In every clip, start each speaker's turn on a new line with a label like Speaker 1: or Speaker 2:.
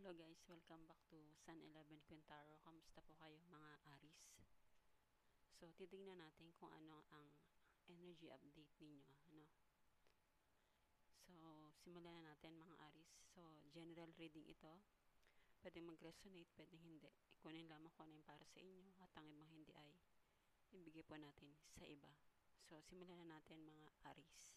Speaker 1: Hello guys, welcome back to Sun 11 Quintaro. Kamusta po kayo mga Aris? So, titignan natin kung ano ang energy update ninyo, ano? So, simulan na natin mga Aris. So, general reading ito. Pwede mag-resonate, pwede hindi. Kunin lamang kung ano yung para sa inyo at ang ibang hindi ay ibigay po natin sa iba. So, simulan na natin mga Aris.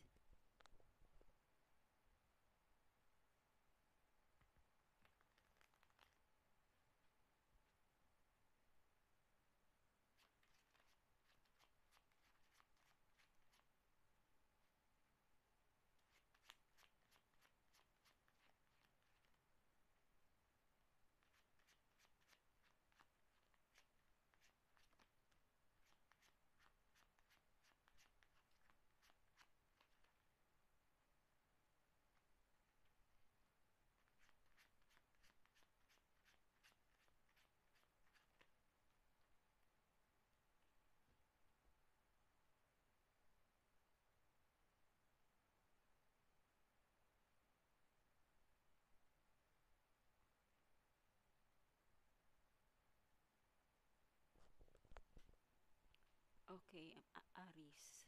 Speaker 1: Okay, Aris.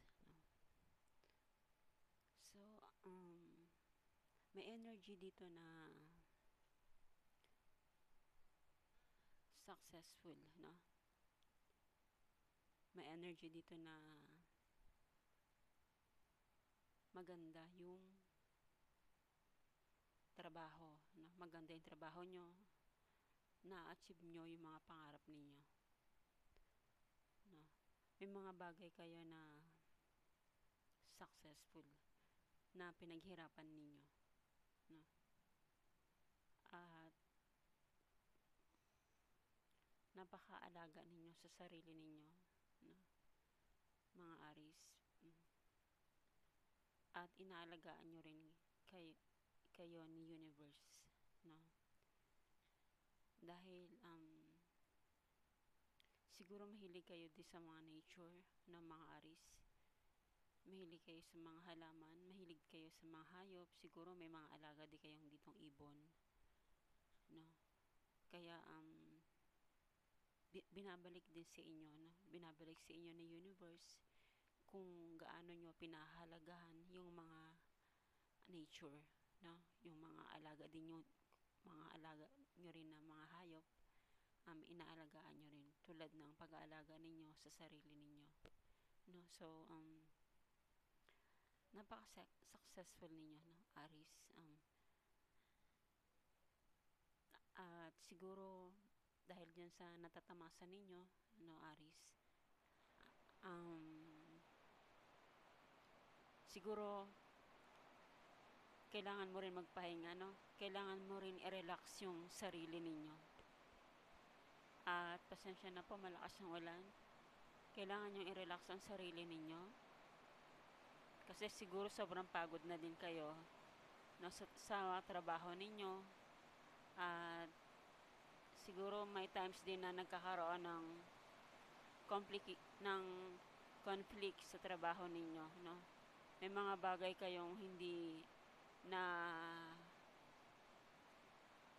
Speaker 1: No? So, may energy dito na successful, no? May energy dito na maganda yung trabaho, no? Maganda yung trabaho nyo, na-achieve nyo yung mga pangarap ninyo, no? May mga bagay kayo na successful na pinaghirapan ninyo, no? At napakaalaga ninyo sa sarili ninyo, no? Mga Aris. At inaalagaan nyo rin kayo ni universe, no? Dahil siguro mahilig kayo di sa mga nature ng mga Aris. Mahilig kayo sa mga halaman, mahilig kayo sa mga hayop, siguro may mga alaga di kayong ditong ibon, no? Kaya binabalik din sa inyo, no? Binabalik sa inyo ng universe kung gaano nyo pinahalagahan yung mga nature, no? Yung mga alaga din nyo, mga alaga nyo rin na mga hayop, inaalagaan nyo rin tulad ng pag-aalaga ninyo sa sarili ninyo, no? So napaka-successful ninyo, no, Aris. At siguro dahil dyan sa natatamasa ninyo, no, Aris, siguro kailangan mo rin magpahinga, no? Kailangan mo rin i-relax yung sarili ninyo. At pasensya na po, malakas ang ulan. Kailangan nyo i-relax ang sarili ninyo. Kasi siguro sobrang pagod na din kayo, no, sa trabaho ninyo. At siguro may times din na nagkakaroon ng conflict sa trabaho ninyo, no? May mga bagay kayong hindi na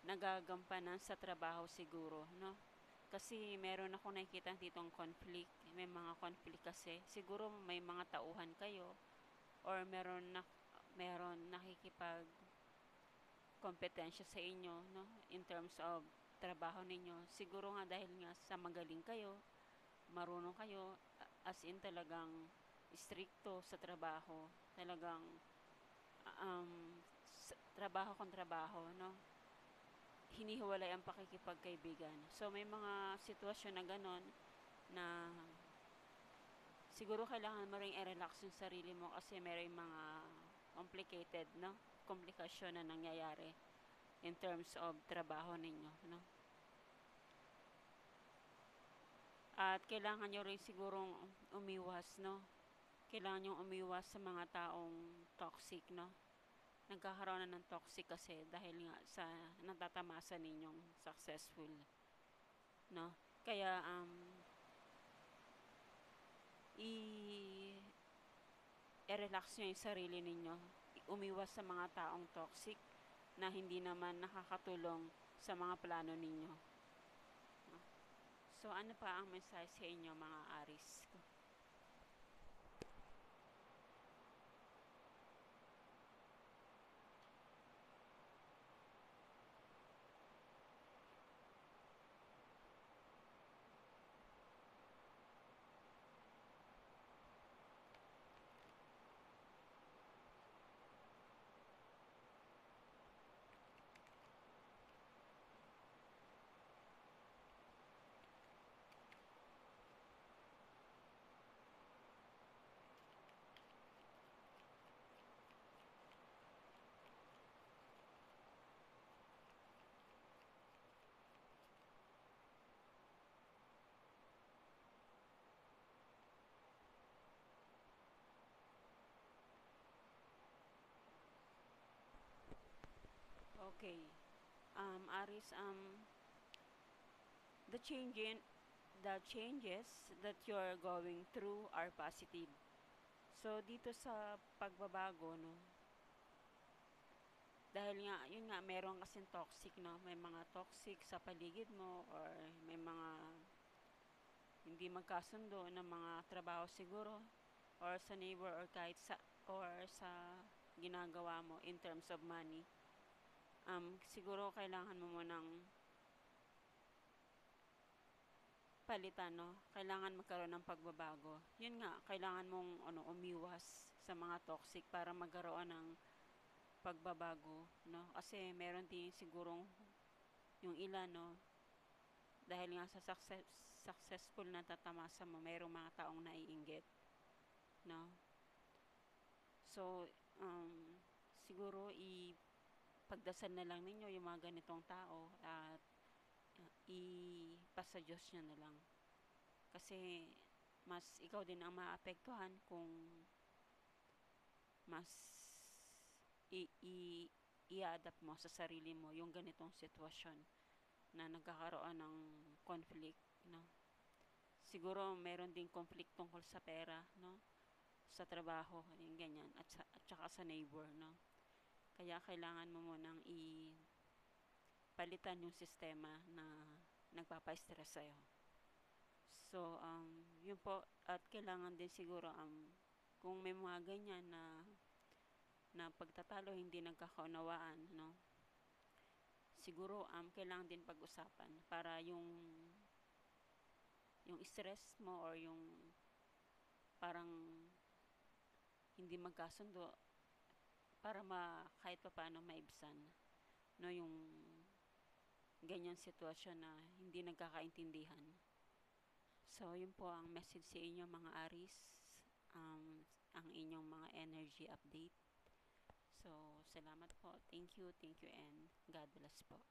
Speaker 1: nagagampanan sa trabaho siguro, no? Kasi meron ako nakikita ditong conflict. May mga conflict kasi. Siguro may mga tauhan kayo or meron nakikipag kompetensya sa inyo, no? In terms of trabaho ninyo. Siguro nga dahil nga sa magaling kayo, marunong kayo, as in talagang stricto sa trabaho. Talagang trabaho kung trabaho, no? Hinihiwalay ang pakikipagkaibigan. So may mga sitwasyon na ganon na siguro kailangan mo ring i-relax yung sarili mo kasi may mga complicated, no? Komplikasyon na nangyayari in terms of trabaho ninyo, no? At kailangan nyo rin sigurong umiwas, no? Kailangan nyo umiwas sa mga taong toxic, no? Nagkakaroon na ng toxic kasi dahil nga sa natatamasa ninyong successful, no? Kaya i-relax nyo yung sarili ninyo, umiwas sa mga taong toxic na hindi naman nakakatulong sa mga plano ninyo. So, ano pa ang mensahe sa inyo, mga Aris? Okay. Aris, the changing the changes that you're going through are positive. So, dito sa pagbabago, no, dahil nga, yun nga, meron kasing toxic, no, may mga toxic sa paligid mo or may mga hindi magkasundo ng mga trabaho siguro or sa neighbor or kahit sa or sa ginagawa mo in terms of money. Siguro kailangan mo munang palitan, no? Kailangan magkaroon ng pagbabago. Yun nga, kailangan mong umiwas sa mga toxic para magkaroon ng pagbabago, no? Kasi meron din sigurong yung ilan, no? Dahil nga sa successful na tatamasa mo, mayroong mga taong naiinggit, no? So, siguro pagdasal na lang ninyo yung mga ganitong tao at ipasa Diyos nyo na lang. Kasi mas ikaw din ang maapektuhan kung mas i-adapt mo sa sarili mo yung ganitong sitwasyon na nagkakaroon ng conflict, no? Siguro meron ding conflict tungkol sa pera, no? Sa trabaho, yung ganyan, at saka sa neighbor, no? Kaya kailangan mo munang palitan yung sistema na nagpapa-stress sa'yo. So, yun po, at kailangan din siguro, kung may mga ganyan na pagtatalo, hindi nagkakaunawaan, no? Siguro, kailangan din pag-usapan para yung stress mo or yung parang hindi magkasundo, para kahit pa paano maibsan, no, yung ganyan sitwasyon na hindi nagkakaintindihan. So, yun po ang message sa inyo, mga Aris, ang inyong mga energy update. So, salamat po. Thank you, and God bless po.